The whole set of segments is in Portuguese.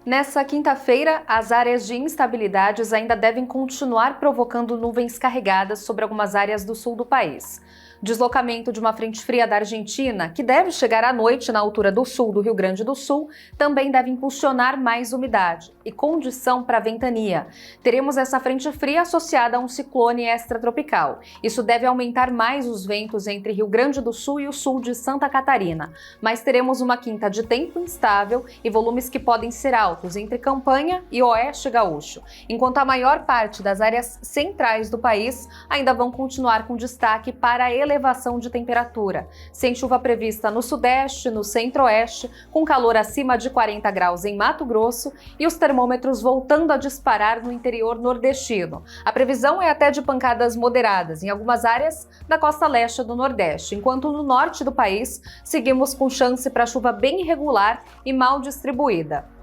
Nessa quinta-feira, as áreas de instabilidades ainda devem continuar provocando nuvens carregadas sobre algumas áreas do sul do país. Deslocamento de uma frente fria da Argentina, que deve chegar à noite na altura do sul do Rio Grande do Sul, também deve impulsionar mais umidade e condição para ventania. Teremos essa frente fria associada a um ciclone extratropical. Isso deve aumentar mais os ventos entre Rio Grande do Sul e o sul de Santa Catarina. Mas teremos uma quinta de tempo instável e volumes que podem ser altos entre Campanha e Oeste Gaúcho, enquanto a maior parte das áreas centrais do país ainda vão continuar com destaque para a elevação de temperatura, sem chuva prevista no sudeste, no centro-oeste, com calor acima de 40 graus em Mato Grosso e os termômetros voltando a disparar no interior nordestino. A previsão é até de pancadas moderadas em algumas áreas da costa leste do Nordeste, enquanto no norte do país seguimos com chance para chuva bem irregular e mal distribuída.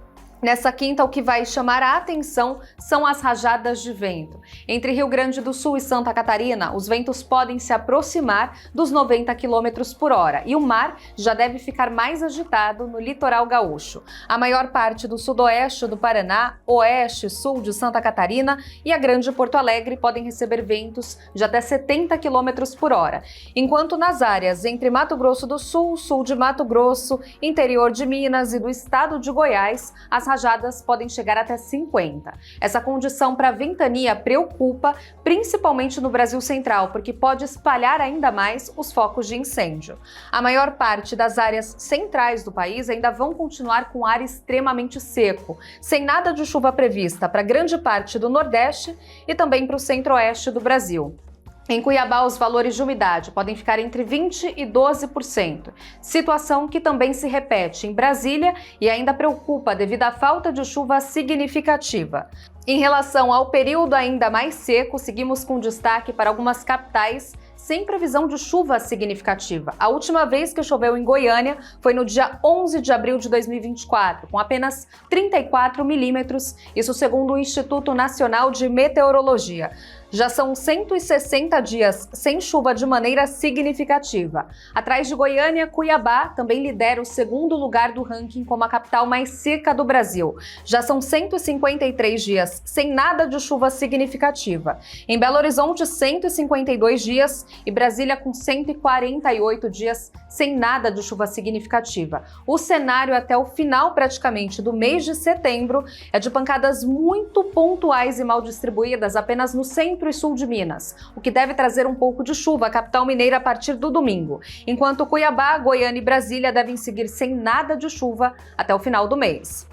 Nessa quinta, o que vai chamar a atenção são as rajadas de vento. Entre Rio Grande do Sul e Santa Catarina, os ventos podem se aproximar dos 90 km por hora e o mar já deve ficar mais agitado no litoral gaúcho. A maior parte do sudoeste do Paraná, oeste e sul de Santa Catarina e a Grande Porto Alegre podem receber ventos de até 70 km por hora, enquanto nas áreas entre Mato Grosso do Sul, sul de Mato Grosso, interior de Minas e do estado de Goiás, as rajadas podem chegar até 50. Essa condição para ventania preocupa, principalmente no Brasil Central, porque pode espalhar ainda mais os focos de incêndio. A maior parte das áreas centrais do país ainda vão continuar com ar extremamente seco, sem nada de chuva prevista para grande parte do Nordeste e também para o centro-oeste do Brasil. Em Cuiabá, os valores de umidade podem ficar entre 20% e 12%, situação que também se repete em Brasília e ainda preocupa devido à falta de chuva significativa. Em relação ao período ainda mais seco, seguimos com destaque para algumas capitais sem previsão de chuva significativa. A última vez que choveu em Goiânia foi no dia 11 de abril de 2024, com apenas 34 milímetros, isso segundo o Instituto Nacional de Meteorologia. Já são 160 dias sem chuva de maneira significativa. Atrás de Goiânia, Cuiabá também lidera o segundo lugar do ranking como a capital mais seca do Brasil. Já são 153 dias sem nada de chuva significativa. Em Belo Horizonte, 152 dias e Brasília com 148 dias sem nada de chuva significativa. O cenário até o final praticamente do mês de setembro é de pancadas muito pontuais e mal distribuídas apenas no centro e sul de Minas, o que deve trazer um pouco de chuva à capital mineira a partir do domingo, enquanto Cuiabá, Goiânia e Brasília devem seguir sem nada de chuva até o final do mês.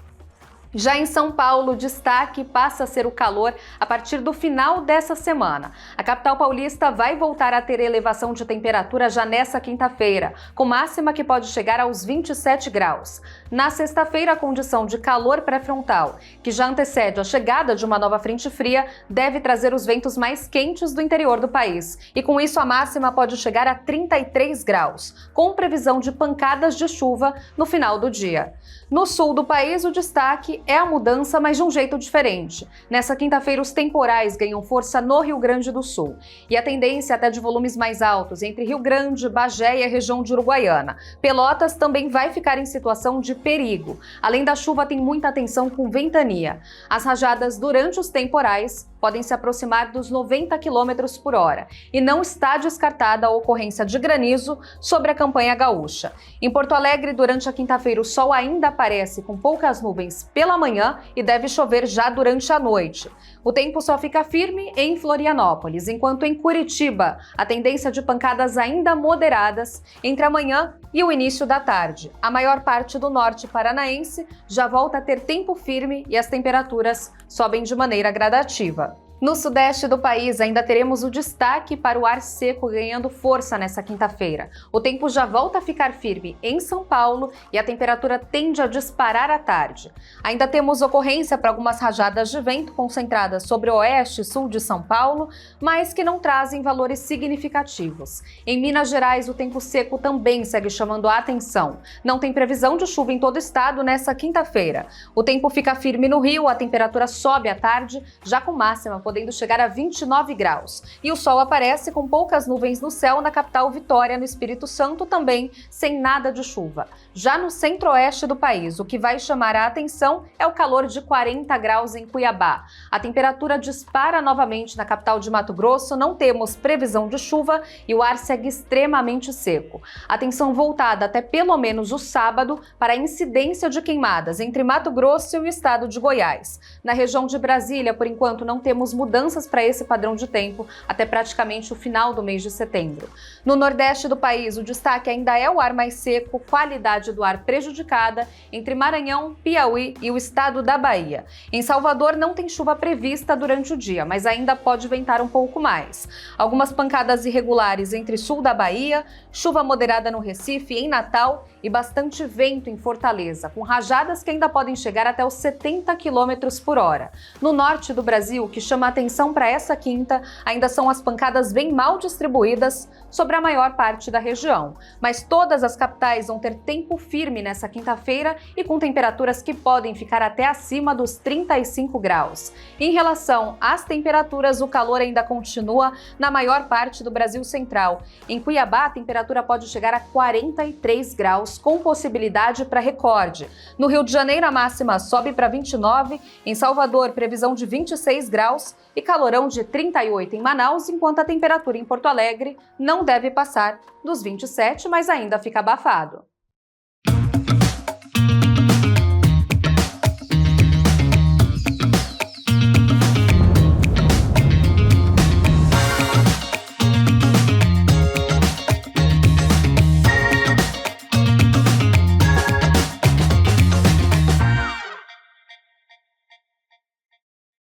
Já em São Paulo, o destaque passa a ser o calor a partir do final dessa semana. A capital paulista vai voltar a ter elevação de temperatura já nessa quinta-feira, com máxima que pode chegar aos 27 graus. Na sexta-feira, a condição de calor pré-frontal, que já antecede a chegada de uma nova frente fria, deve trazer os ventos mais quentes do interior do país. E com isso, a máxima pode chegar a 33 graus, com previsão de pancadas de chuva no final do dia. No sul do país, o destaque é a mudança, mas de um jeito diferente. Nessa quinta-feira, os temporais ganham força no Rio Grande do Sul. E a tendência até de volumes mais altos entre Rio Grande, Bagé e a região de Uruguaiana. Pelotas também vai ficar em situação de perigo. Além da chuva, tem muita atenção com ventania. As rajadas durante os temporais podem se aproximar dos 90 km por hora. E não está descartada a ocorrência de granizo sobre a campanha gaúcha. Em Porto Alegre, durante a quinta-feira, o sol ainda aparece com poucas nuvens pela manhã e deve chover já durante a noite. O tempo só fica firme em Florianópolis, enquanto em Curitiba, a tendência de pancadas ainda moderadas entre a manhã e o início da tarde. A maior parte do norte paranaense já volta a ter tempo firme e as temperaturas sobem de maneira gradativa. No sudeste do país, ainda teremos o destaque para o ar seco ganhando força nessa quinta-feira. O tempo já volta a ficar firme em São Paulo e a temperatura tende a disparar à tarde. Ainda temos ocorrência para algumas rajadas de vento concentradas sobre o oeste e sul de São Paulo, mas que não trazem valores significativos. Em Minas Gerais, o tempo seco também segue chamando a atenção. Não tem previsão de chuva em todo o estado nessa quinta-feira. O tempo fica firme no Rio, a temperatura sobe à tarde, já com máxima podendo chegar a 29 graus. E o sol aparece com poucas nuvens no céu na capital Vitória, no Espírito Santo, também sem nada de chuva. Já no centro-oeste do país, o que vai chamar a atenção é o calor de 40 graus em Cuiabá. A temperatura dispara novamente na capital de Mato Grosso, não temos previsão de chuva e o ar segue extremamente seco. Atenção voltada até pelo menos o sábado para a incidência de queimadas entre Mato Grosso e o estado de Goiás. Na região de Brasília, por enquanto, não temos mudanças para esse padrão de tempo até praticamente o final do mês de setembro. No nordeste do país, o destaque ainda é o ar mais seco, qualidade do ar prejudicada entre Maranhão, Piauí e o estado da Bahia. Em Salvador não tem chuva prevista durante o dia, mas ainda pode ventar um pouco mais. Algumas pancadas irregulares entre sul da Bahia, chuva moderada no Recife, em Natal e bastante vento em Fortaleza, com rajadas que ainda podem chegar até os 70 km por hora. No norte do Brasil, o que chama a atenção para essa quinta ainda são as pancadas bem mal distribuídas sobre a maior parte da região. Mas todas as capitais vão ter tempo firme nessa quinta-feira e com temperaturas que podem ficar até acima dos 35 graus. Em relação às temperaturas, o calor ainda continua na maior parte do Brasil central. Em Cuiabá, a temperatura pode chegar a 43 graus, com possibilidade para recorde. No Rio de Janeiro, a máxima sobe para 29, em Salvador, previsão de 26 graus e calorão de 38 em Manaus, enquanto a temperatura em Porto Alegre não deve passar dos 27, mas ainda fica abafado.